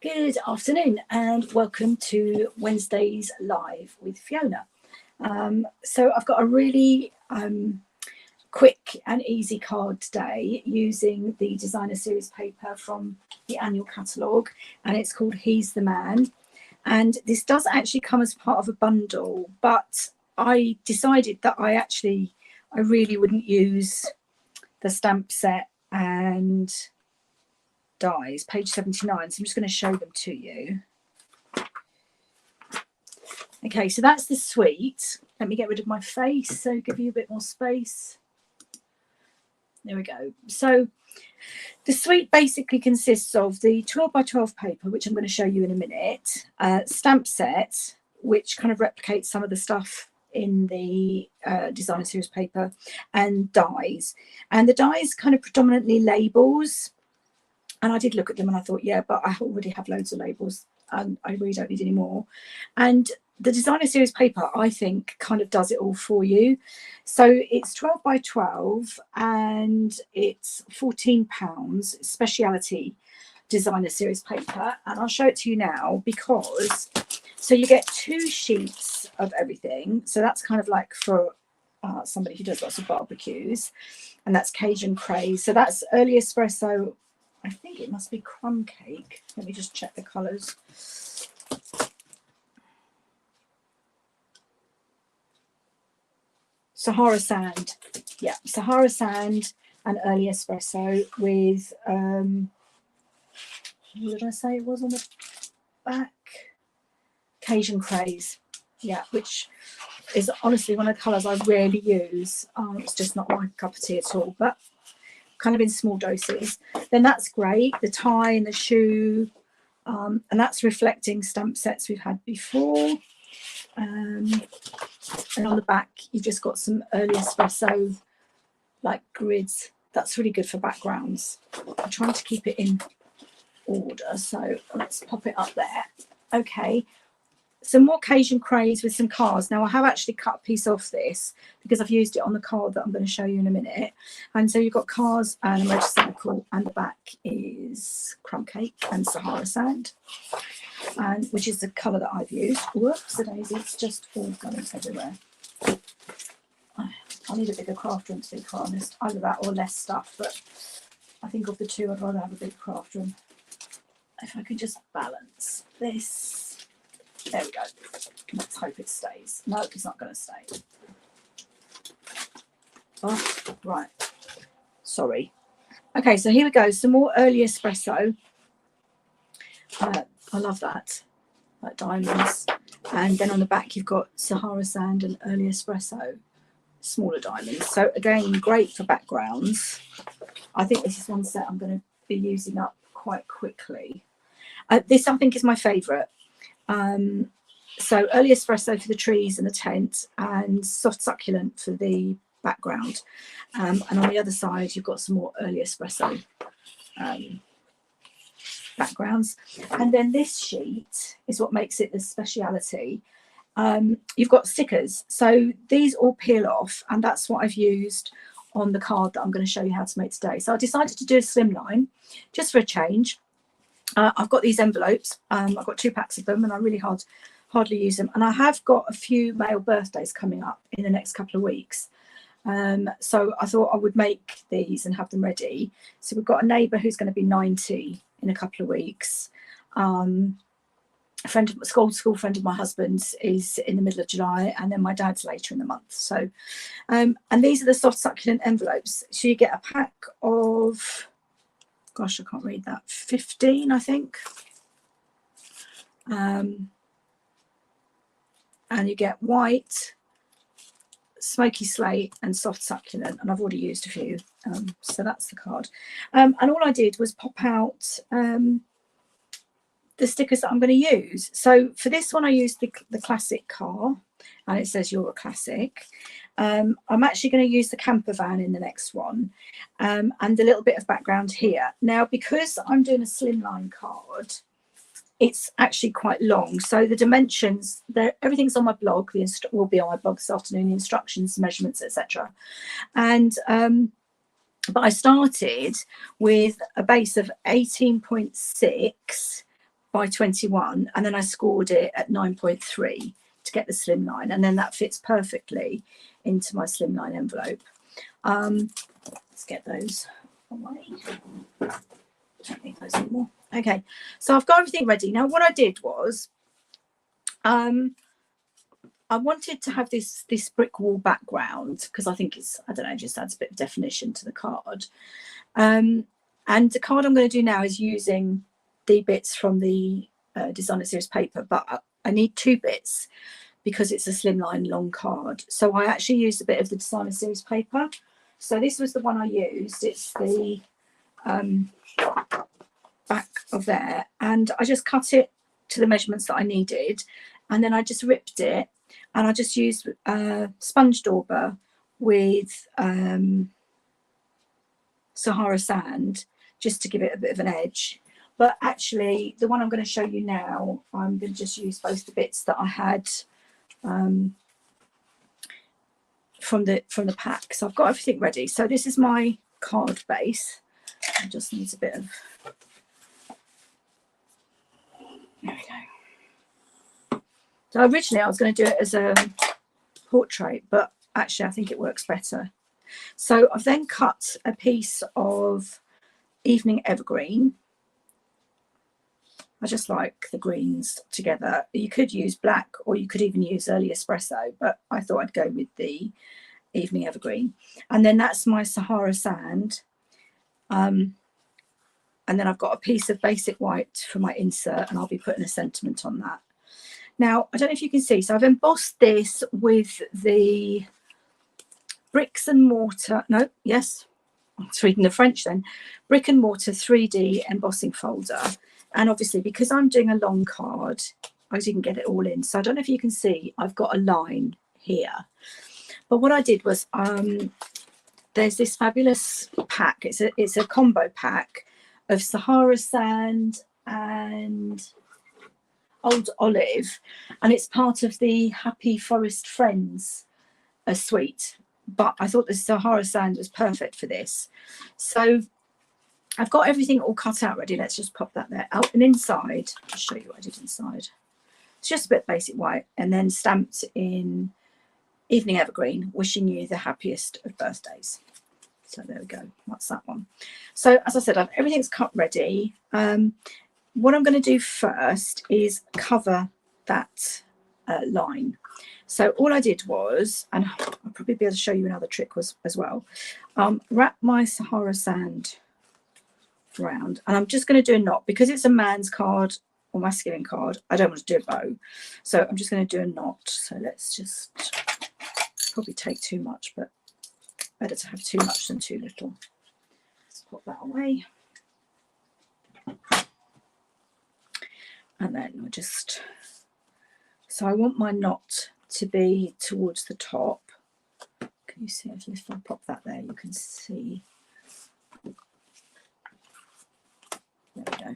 Good afternoon and welcome to Wednesday's Live with Fiona. So I've got a really quick and easy card today using the designer series paper from the annual catalogue, and it's called He's the Man. And this does actually come as part of a bundle, but I decided that I really wouldn't use the stamp set and dies, page 79. So I'm just going to show them to you. Okay, so that's the suite. Let me get rid of my face, so give you a bit more space. There we go. So the suite basically consists of the 12 by 12 paper, which I'm going to show you in a minute, stamp set, which kind of replicates some of the stuff in the designer series paper, and dies. And the dies kind of predominantly labels. And I did look at them and I thought, yeah, but I already have loads of labels and I really don't need any more. And the designer series paper, I think, kind of does it all for you. So it's 12 by 12 and it's £14, speciality designer series paper. And I'll show it to you now because, so you get 2 sheets of everything. So that's kind of like for somebody who does lots of barbecues, and that's Cajun Craze. So that's early espresso. I think it must be crumb cake. Let me just check the colours. Sahara Sand. Yeah, Sahara Sand and early espresso with, what did I say it was on the back? Cajun Craze. Yeah, which is honestly one of the colours I rarely use. It's just not my cup of tea at all, but kind of in small doses. Then that's great, the tie and the shoe, and that's reflecting stamp sets we've had before. And on the back you've just got some early espresso like grids. That's really good for backgrounds. I'm trying to keep it in order, so let's pop it up there. Okay, some more Cajun Craze with some cars. Now I have actually cut a piece off this because I've used it on the card that I'm going to show you in a minute. And so you've got cars and a motorcycle, and the back is crumb cake and Sahara Sand, and which is the colour that I've used. Whoops, the daisy, it's just all going everywhere. I need a bigger craft room, to be quite honest. Either that or less stuff, but I think of the two I'd rather have a big craft room. If I could just balance this. There we go. Let's hope it stays. No, it's not going to stay. Oh, right. Sorry. Okay, so here we go. Some more early espresso. I love that. Like diamonds. And then on the back, you've got Sahara Sand and early espresso. Smaller diamonds. So again, great for backgrounds. I think this is one set I'm going to be using up quite quickly. This, I think, is my favourite. So early espresso for the trees and the tent, and soft succulent for the background, and on the other side you've got some more early espresso backgrounds. And then this sheet is what makes it the speciality. You've got stickers, so these all peel off, and that's what I've used on the card that I'm going to show you how to make today. So I decided to do a slimline just for a change. I've got these envelopes. I've got 2 packs of them, and I really hardly use them. And I have got a few male birthdays coming up in the next couple of weeks. So I thought I would make these and have them ready. So we've got a neighbour who's going to be 90 in a couple of weeks. A friend of school friend of my husband's is in the middle of July, and then my dad's later in the month. So, and these are the soft succulent envelopes. So you get a pack of, gosh, I can't read that, 15, I think. And you get white, smoky slate and soft succulent, and I've already used a few. So that's the card. And all I did was pop out the stickers that I'm going to use. So for this one I used the classic car, and it says you're a classic. I'm actually going to use the camper van in the next one, and a little bit of background here. Now, because I'm doing a slimline card, it's actually quite long. So the dimensions, everything's on my blog. Will be on my blog this afternoon, the instructions, measurements, etc. And but I started with a base of 18.6 by 21, and then I scored it at 9.3 to get the slimline, and then that fits perfectly into my slimline envelope. Let's get those away. Don't need those anymore. Okay, so I've got everything ready. Now what I did was I wanted to have this brick wall background because I think it's, I don't know, just adds a bit of definition to the card. And the card I'm going to do now is using the bits from the Designer Series paper, but I need 2 bits because it's a slimline long card. So I actually used a bit of the Designer Series paper. So this was the one I used. It's the back of there, and I just cut it to the measurements that I needed, and then I just ripped it, and I just used sponge dauber with Sahara sand just to give it a bit of an edge. But actually the one I'm going to show you now, I'm going to just use both the bits that I had from the pack. So I've got everything ready. So this is my card base. It just needs a bit of, there we go. So originally I was going to do it as a portrait, but actually I think it works better. So I've then cut a piece of Evening Evergreen. I just like the greens together. You could use black, or you could even use early espresso, but I thought I'd go with the Evening Evergreen. And then that's my Sahara sand. And then I've got a piece of basic white for my insert, and I'll be putting a sentiment on that. Now, I don't know if you can see, so I've embossed this with the Bricks and Mortar, no, yes, I was reading the French then, Brick and Mortar 3D embossing folder. And obviously, because I'm doing a long card, I didn't get it all in. So I don't know if you can see, I've got a line here. But what I did was, there's this fabulous pack. It's a combo pack of Sahara sand and Old Olive, and it's part of the Happy Forest Friends suite. But I thought the Sahara sand was perfect for this. So I've got everything all cut out ready. Let's just pop that there out. And inside, I'll show you what I did inside. It's just a bit basic white, and then stamped in Evening Evergreen, wishing you the happiest of birthdays. So there we go. That's that one. So as I said, everything's cut ready. What I'm going to do first is cover that line. So all I did was, and I'll probably be able to show you another trick as well, wrap my Sahara sand around, and I'm just going to do a knot because it's a man's card or masculine card. I don't want to do a bow, so I'm just going to do a knot. So let's just, probably take too much, but better to have too much than too little. Let's put that away, and then we'll just, so I want my knot to be towards the top. Can you see if I pop that there, you can see. There we go.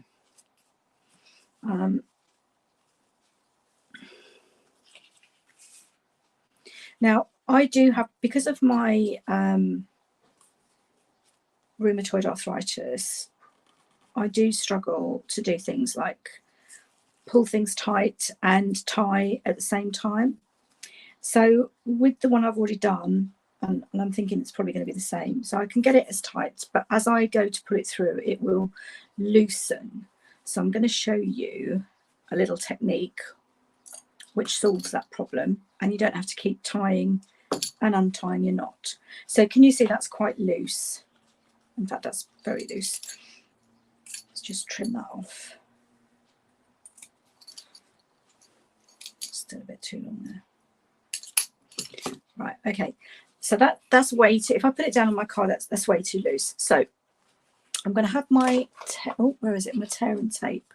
Now I do have, because of my rheumatoid arthritis, I do struggle to do things like pull things tight and tie at the same time. So with the one I've already done, and I'm thinking it's probably going to be the same, so I can get it as tight, but as I go to put it through, it will loosen. So I'm going to show you a little technique which solves that problem, and you don't have to keep tying and untying your knot. So can you see that's quite loose? In fact, that's very loose. Let's just trim that off. Still a bit too long there. Right, okay. So that's way too, if I put it down on my card, that's way too loose. So I'm going to have my, oh, where is it? My tear and tape.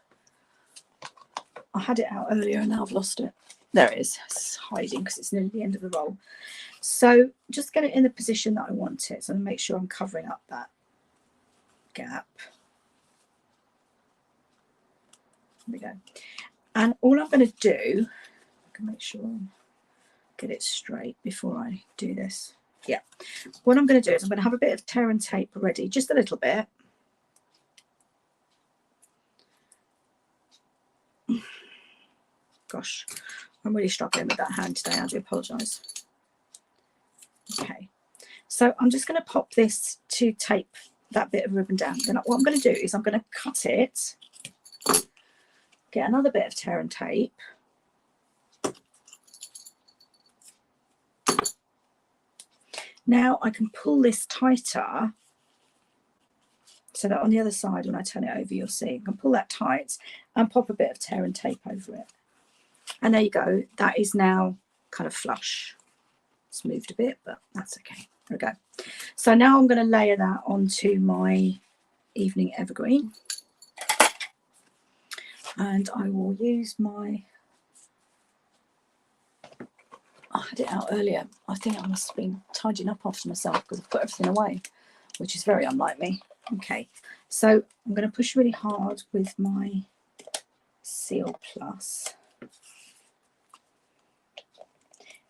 I had it out earlier and now I've lost it. There it is. It's hiding because it's near the end of the roll. So just get it in the position that I want it. So I'm going to make sure I'm covering up that gap. There we go. And all I'm going to do, I can make sure I get it straight before I do this. Yeah. What I'm going to do is I'm going to have a bit of tear and tape ready, just a little bit. Gosh, I'm really struggling with that hand today. I do apologise. Okay, so I'm just going to pop this to tape that bit of ribbon down. Then what I'm going to do is I'm going to cut it, get another bit of tear and tape, now I can pull this tighter so that on the other side when I turn it over you'll see I can pull that tight and pop a bit of tear and tape over it, and there you go. That is now kind of flush. It's moved a bit, but that's okay. There we go. So now I'm going to layer that onto my evening evergreen, and I will use my, I had it out earlier. I think I must have been tidying up after myself because I've put everything away, which is very unlike me. Okay, so I'm going to push really hard with my Seal Plus.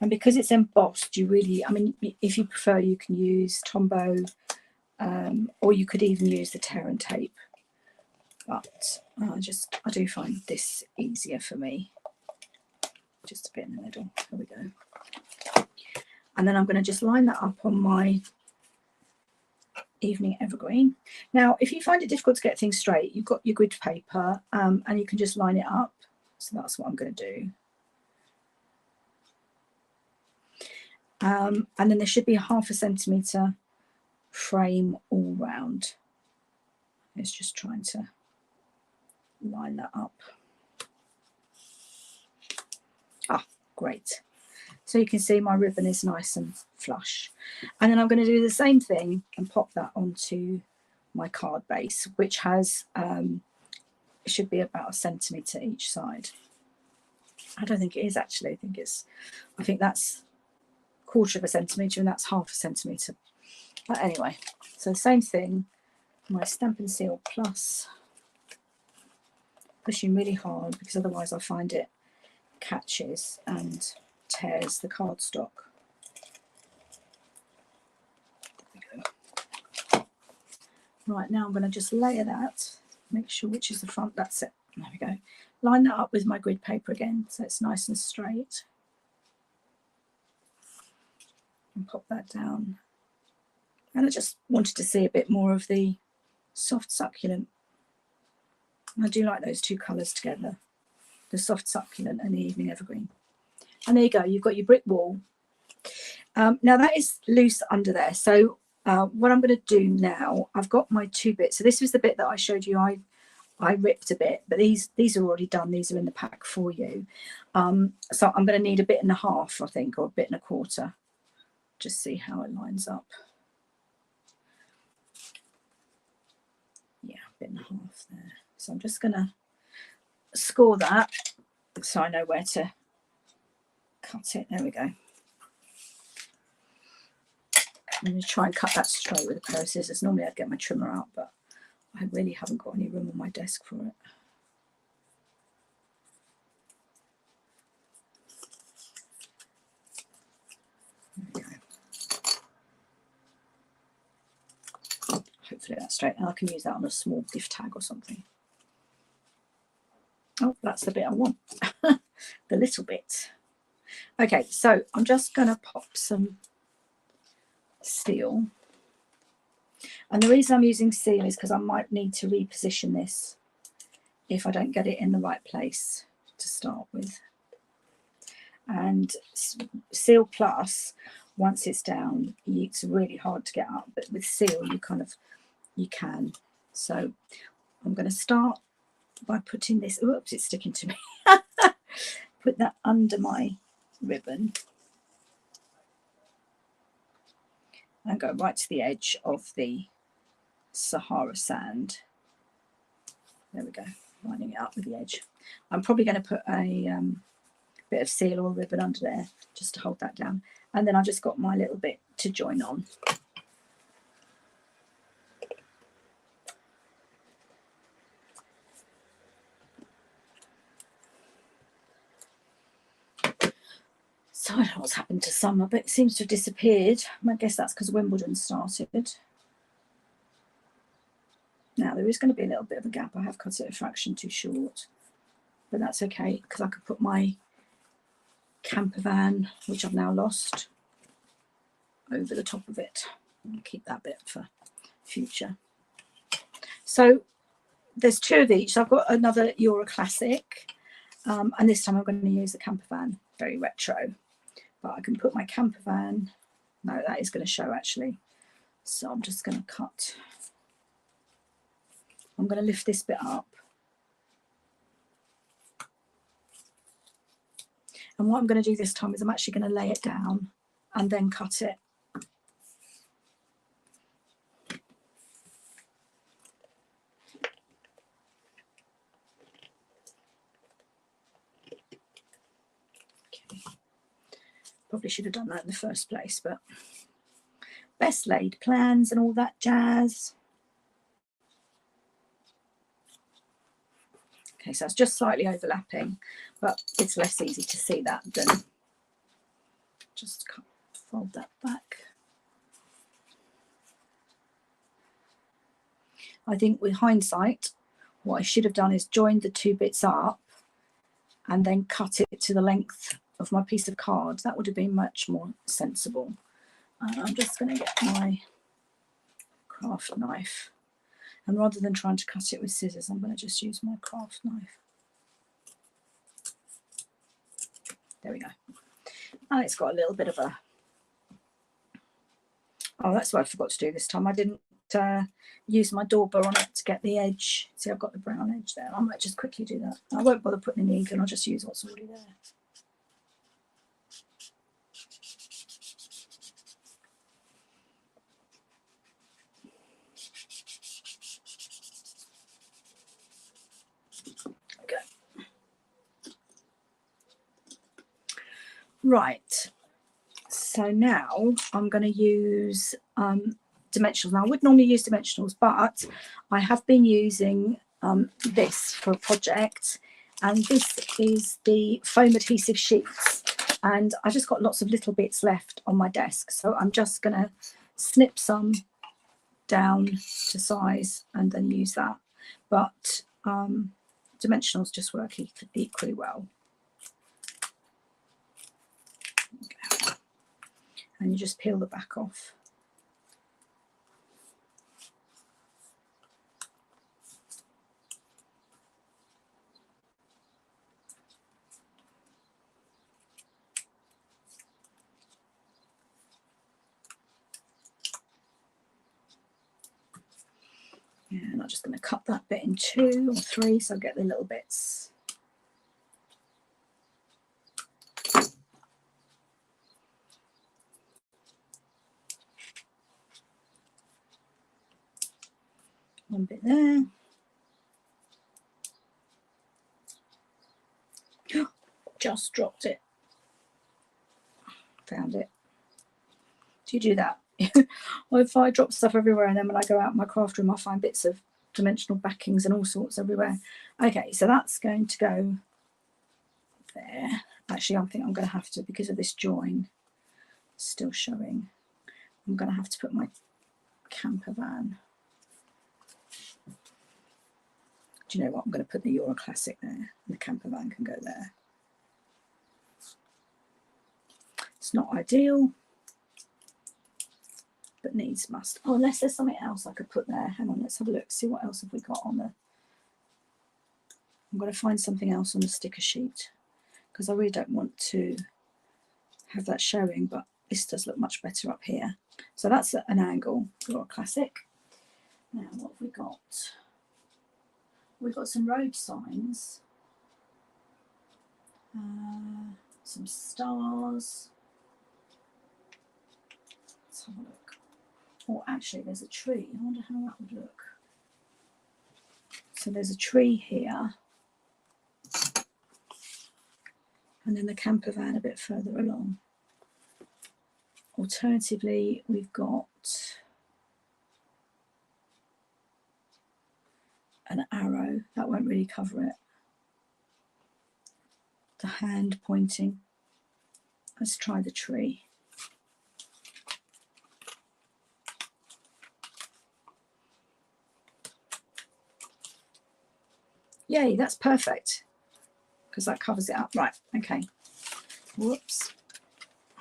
And because it's embossed, you really, I mean, if you prefer, you can use Tombow, or you could even use the tear and tape. But I do find this easier for me. Just a bit in the middle. There we go. And then I'm going to just line that up on my evening evergreen. Now, if you find it difficult to get things straight, you've got your grid paper, and you can just line it up. So that's what I'm going to do. And then there should be a ½ centimetre frame all round. It's just trying to line that up. Ah, great. So you can see my ribbon is nice and flush. And then I'm going to do the same thing and pop that onto my card base, which has, it should be about 1 centimetre each side. I don't think it is actually. I think that's 1/4 centimetre and that's ½ centimetre. But anyway, so the same thing, my Stampin' Seal Plus, pushing really hard because otherwise I find it catches and tears the cardstock. There we go. Right, now I'm going to just layer that, make sure which is the front, that's it. There we go. Line that up with my grid paper again so it's nice and straight. And pop that down. And I just wanted to see a bit more of the soft succulent. I do like those two colours together, the soft succulent and the evening evergreen. And there you go, you've got your brick wall. Now that is loose under there. So what I'm going to do now, I've got my 2 bits. So this was the bit that I showed you. I ripped a bit, but these are already done. These are in the pack for you. So I'm going to need a 1.5 bits, I think, or 1.25 bits. Just see how it lines up. Yeah, 1.5 bits there. So I'm just going to score that so I know where to cut it. There we go. I'm going to try and cut that straight with a pair of scissors. Normally I'd get my trimmer out, but I really haven't got any room on my desk for it. There we go. Hopefully that's straight. And I can use that on a small gift tag or something. Oh, that's the bit I want. The little bit. Okay, so I'm just going to pop some seal. And the reason I'm using seal is because I might need to reposition this if I don't get it in the right place to start with. And Seal Plus, once it's down, it's really hard to get up, but with seal you can. So I'm going to start by putting this, oops, it's sticking to me. Put that under my ribbon and go right to the edge of the Sahara sand. There we go, lining it up with the edge. I'm probably going to put a bit of seal or ribbon under there just to hold that down, and then I've just got my little bit to join on. So I don't know what's happened to summer, but it seems to have disappeared. I guess that's because Wimbledon started. Now there is going to be a little bit of a gap. I have cut it a fraction too short. but that's okay because I could put my camper van, which I've now lost, over the top of it. I'll keep that bit for future. So there's 2 of each. So I've got another Euro Classic, and this time I'm going to use the camper van, very retro. But I can put my camper van. No, that is going to show actually. So I'm just going to cut. I'm going to lift this bit up. And what I'm going to do this time is I'm actually going to lay it down and then cut it. Okay. Probably should have done that in the first place, but best laid plans and all that jazz. Okay, so it's just slightly overlapping, but it's less easy to see that than just fold that back. I think with hindsight, what I should have done is joined the 2 bits up and then cut it to the length of my piece of card. That would have been much more sensible. I'm just going to get my craft knife. And rather than trying to cut it with scissors, I'm going to just use my craft knife. There we go. And it's got a little bit of a... Oh, that's what I forgot to do this time. I didn't use my dauber on it to get the edge. See, I've got the brown edge there. I might just quickly do that. I won't bother putting any ink in. I'll just use what's already there. Right, so now I'm going to use dimensionals. Now I would normally use dimensionals, but I have been using this for a project, and this is the foam adhesive sheets, and I just got lots of little bits left on my desk, so I'm just going to snip some down to size and then use that, but dimensionals just work equally well. And you just peel the back off. And I'm just going to cut that bit in 2 or 3 so I get the little bits. One bit there. Just dropped it. Found it. Do you do that? Well, if I drop stuff everywhere and then when I go out in my craft room, I find bits of dimensional backings and all sorts everywhere. Okay, so that's going to go there. Actually, I think I'm going to have to, because of this join still showing, I'm going to have to put my camper van. Do you know what? I'm going to put the Euro Classic there, and the camper van can go there. It's not ideal, but needs must. Oh, unless there's something else I could put there. Hang on, let's have a look. See what else have we got on the... I'm going to find something else on the sticker sheet because I really don't want to have that showing, but this does look much better up here. So that's at an angle, Euro Classic. Now, what have we got? We've got some road signs, some stars. Let's have a look. Oh, actually, there's a tree. I wonder how that would look. So there's a tree here, and then the camper van a bit further along. Alternatively, we've got an arrow. That won't really cover it. The hand pointing. Let's try the tree. Yay, that's perfect. because that covers it up. Right, okay. Whoops.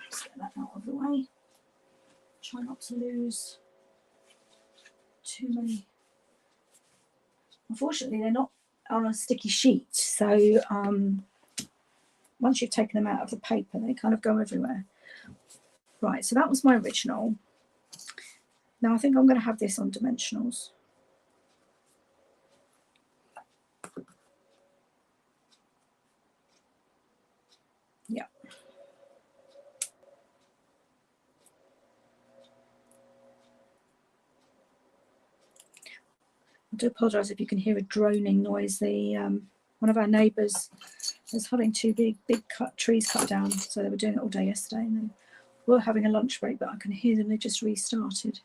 Let's get that out of the way. Try not to lose too many. Unfortunately, they're not on a sticky sheet, so once you've taken them out of the paper, they kind of go everywhere. Right, so that was my original. Now I think I'm going to have this on dimensionals. Yeah. I do apologise if you can hear a droning noise. The one of our neighbours was having two big trees cut down, so they were doing it all day yesterday, and they were having a lunch break, but I can hear them. They just restarted,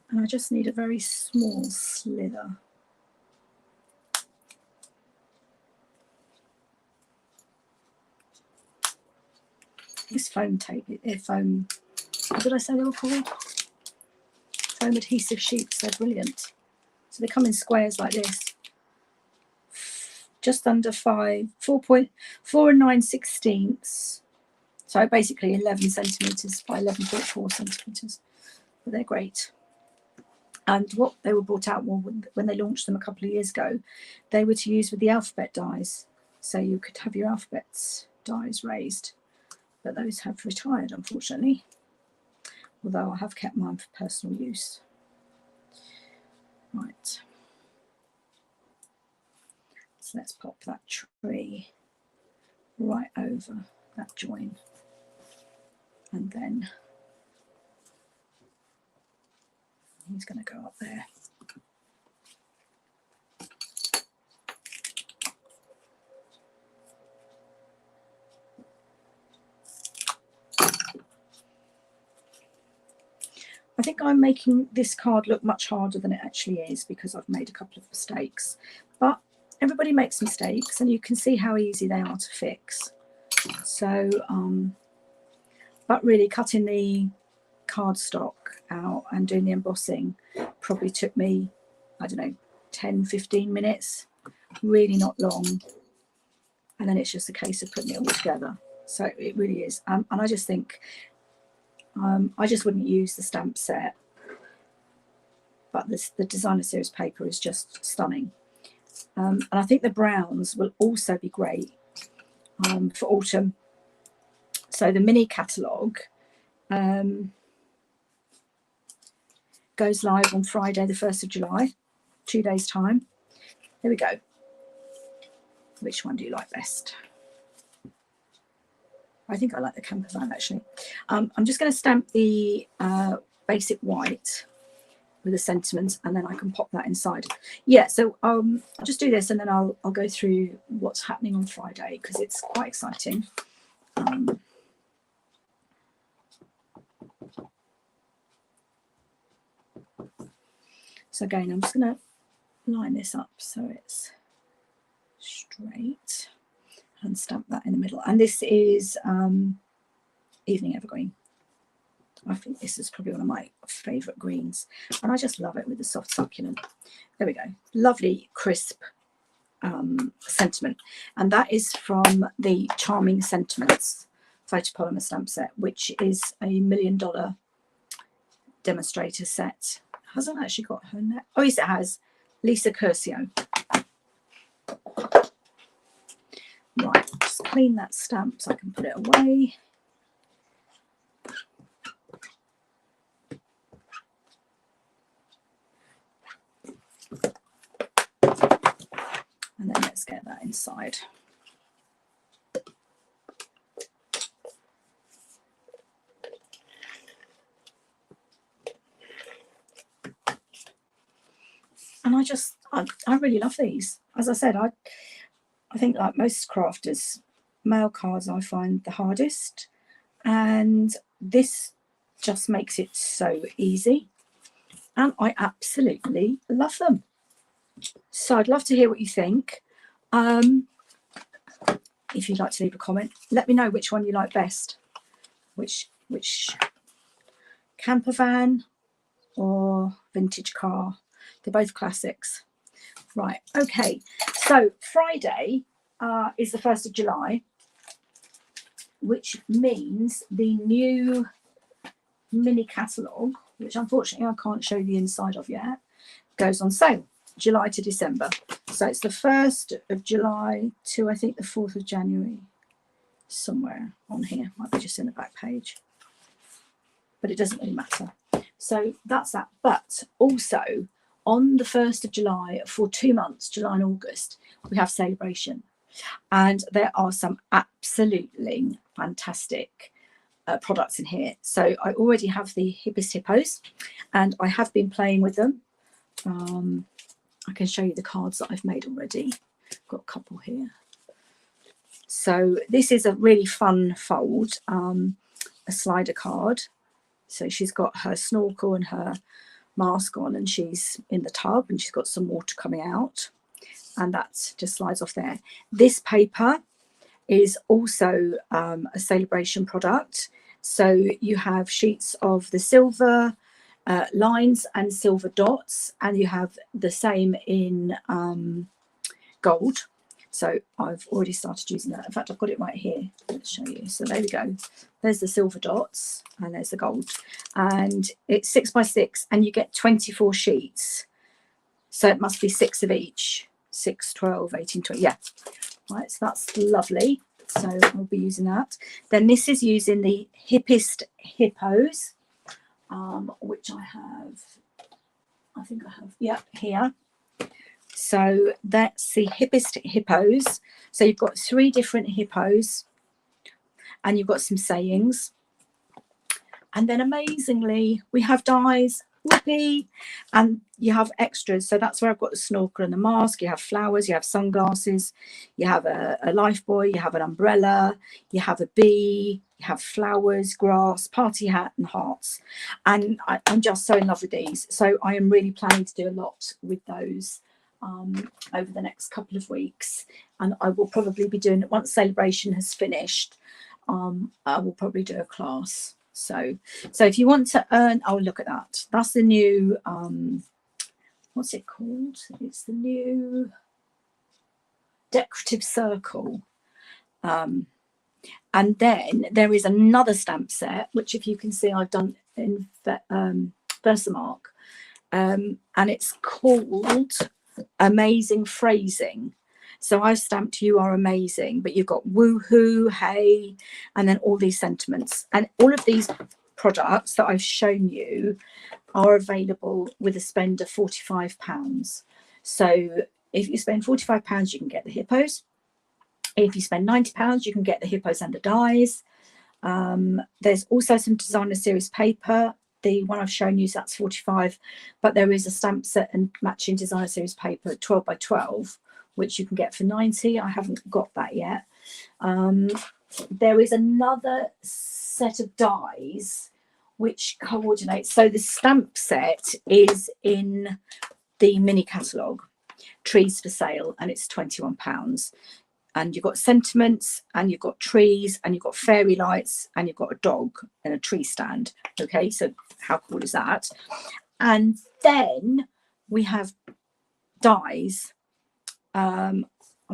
and I just need a very small slither. This foam tape, foam. What did I say they were called? Foam adhesive sheets. They're brilliant. So they come in squares like this, just under 4 and 9/16. So basically 11 centimetres by 11.4 centimetres. But they're great. And what they were brought out when they launched them a couple of years ago, they were to use with the alphabet dies. So you could have your alphabet dies raised. But those have retired, unfortunately. Although I have kept mine for personal use. Right. So let's pop that tree right over that join. And then he's going to go up there. I think I'm making this card look much harder than it actually is because I've made a couple of mistakes. But everybody makes mistakes, and you can see how easy they are to fix. So, but really cutting the cardstock out and doing the embossing probably took me, I don't know, 10-15 minutes, really not long. And then it's just a case of putting it all together. So it really is. And I just think I just wouldn't use the stamp set, but the designer series paper is just stunning. And I think the browns will also be great for autumn. So the mini catalogue goes live on Friday the 1st of July, 2 days time. There we go. Which one do you like best? I think I like the camper van actually. I'm just going to stamp the basic white with the sentiments, and then I can pop that inside. Yeah, so I'll just do this, and then I'll go through what's happening on Friday because it's quite exciting. So again, I'm just going to line this up so it's straight and stamp that in the middle. And this is Evening Evergreen. I think this is probably one of my favourite greens, and I just love it with the soft succulent. There we go. Lovely crisp sentiment, and that is from the Charming Sentiments photopolymer stamp set, which is a $1 million demonstrator set. Hasn't actually got her name. Oh yes, it has. Lisa Curcio. Right, just clean that stamp so I can put it away. And then let's get that inside. And I really love these. As I said, I think like most crafters, mail cards I find the hardest, and this just makes it so easy, and I absolutely love them. So I'd love to hear what you think. If you'd like to leave a comment, let me know which one you like best, which camper van or vintage car. They're both classics. Right, okay, so Friday is the 1st of July, which means the new mini catalogue, which unfortunately I can't show the inside of yet, goes on sale July to December. So it's the 1st of July to, I think, the 4th of January, somewhere on here. Might be just in the back page, but it doesn't really matter. So that's that. But also on the 1st of July, for 2 months, July and August, we have Celebration. And there are some absolutely fantastic products in here. So I already have the Hippest Hippos, and I have been playing with them. I can show you the cards that I've made already. I've got a couple here. So this is a really fun fold, a slider card. So she's got her snorkel and her mask on, and she's in the tub, and she's got some water coming out, and that just slides off there. This paper is also a Celebration product. So you have sheets of the silver lines and silver dots, and you have the same in gold. So I've already started using that. In fact, I've got it right here. Let's show you. So there we go. There's the silver dots and there's the gold. And it's 6 by 6 and you get 24 sheets. So it must be 6 of each. 6, 12, 18, 20. Yeah. Right, so that's lovely. So I'll be using that. Then this is using the Hippest Hippos, which I have, I think I have, yeah, here. So that's the Hippest Hippos. So you've got 3 different hippos and you've got some sayings. And then amazingly, we have dies, whoopee, and you have extras. So that's where I've got the snorkel and the mask. You have flowers, you have sunglasses, you have a life buoy, you have an umbrella, you have a bee, you have flowers, grass, party hat and hearts. And I'm just so in love with these. So I am really planning to do a lot with those over the next couple of weeks, and I will probably be doing it once Celebration has finished. I will probably do a class. So if you want to earn, oh, look at that. That's the new, what's it called? It's the new decorative circle. And then there is another stamp set, which if you can see, I've done in Versamark, and it's called Amazing Phrasing. So I've stamped "You are amazing," but you've got woohoo, hey, and then all these sentiments. And all of these products that I've shown you are available with a spend of £45. So if you spend £45, you can get the hippos. If you spend £90, you can get the hippos and the dies. There's also some designer series paper. The one I've shown you, so that's 45, but there is a stamp set and matching designer series paper 12 by 12, which you can get for 90. I haven't got that yet. There is another set of dies which coordinates. So the stamp set is in the mini catalogue, Trees for Sale, and it's £21. And you've got sentiments, and you've got trees, and you've got fairy lights, and you've got a dog and a tree stand. Okay, so how cool is that? And then we have dies. I'm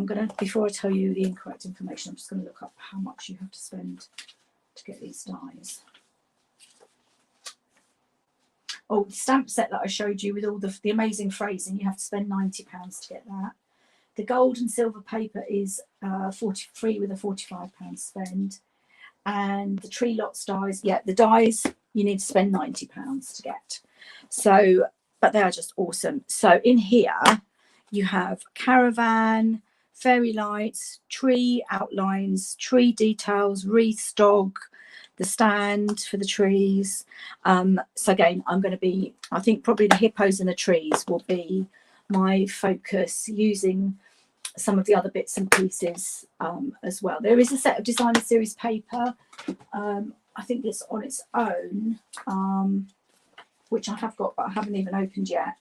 gonna, before I tell you the incorrect information, I'm just going to look up how much you have to spend to get these dies. Oh, the stamp set that I showed you with all the amazing phrasing, you have to spend £90 to get that. The gold and silver paper is 43 with a £45 spend. And the tree lots dies, yeah, the dies you need to spend £90 to get. So, but they are just awesome. So in here you have caravan, fairy lights, tree outlines, tree details, wreaths, dog, the stand for the trees. So again, I'm going to be, I think probably the hippos and the trees will be my focus, using some of the other bits and pieces as well. There is a set of designer series paper. I think it's on its own, which I have got, but I haven't even opened yet.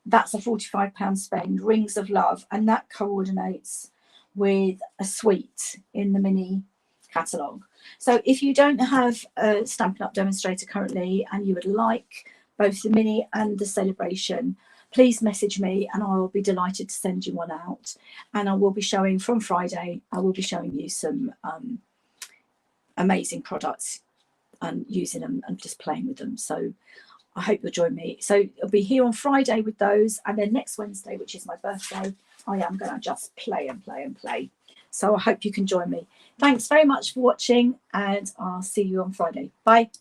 That's a £45 spend, Rings of Love, and that coordinates with a suite in the mini catalogue. So if you don't have a Stampin' Up! Demonstrator currently and you would like both the mini and the Celebration, please message me and I'll be delighted to send you one out. And I will be showing from Friday, I will be showing you some amazing products and using them and just playing with them. So I hope you'll join me. So I'll be here on Friday with those, and then next Wednesday, which is my birthday, I am going to just play and play and play. So I hope you can join me. Thanks very much for watching, and I'll see you on Friday. Bye.